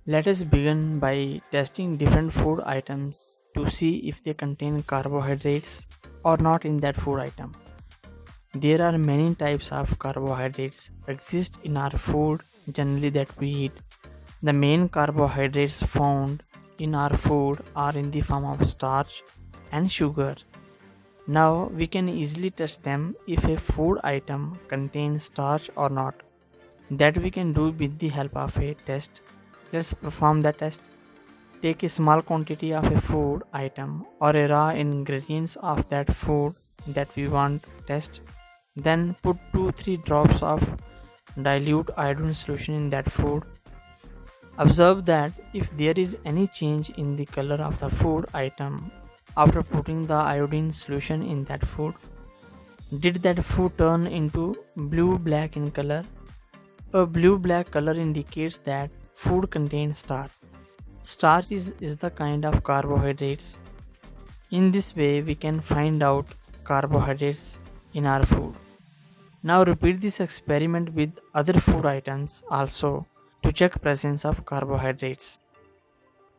Let us begin by testing different food items to see if they contain carbohydrates or not in that food item. There are many types of carbohydrates exist in our food generally that we eat. The main carbohydrates found in our food are in the form of starch and sugar. Now we can easily test them if a food item contains starch or not. That we can do with the help of a test. Let's perform the test. Take a small quantity of a food item or a raw ingredients of that food that we want to test. Then put 2-3 drops of dilute iodine solution in that food. Observe that if there is any change in the color of the food item after putting the iodine solution in that food. Did that food turn into blue-black in color? A blue-black color indicates that food contains starch. Starch is the kind of carbohydrates. In this way, we can find out carbohydrates in our food. Now repeat this experiment with other food items also to check presence of carbohydrates.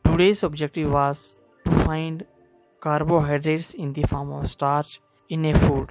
Today's objective was to find carbohydrates in the form of starch in a food.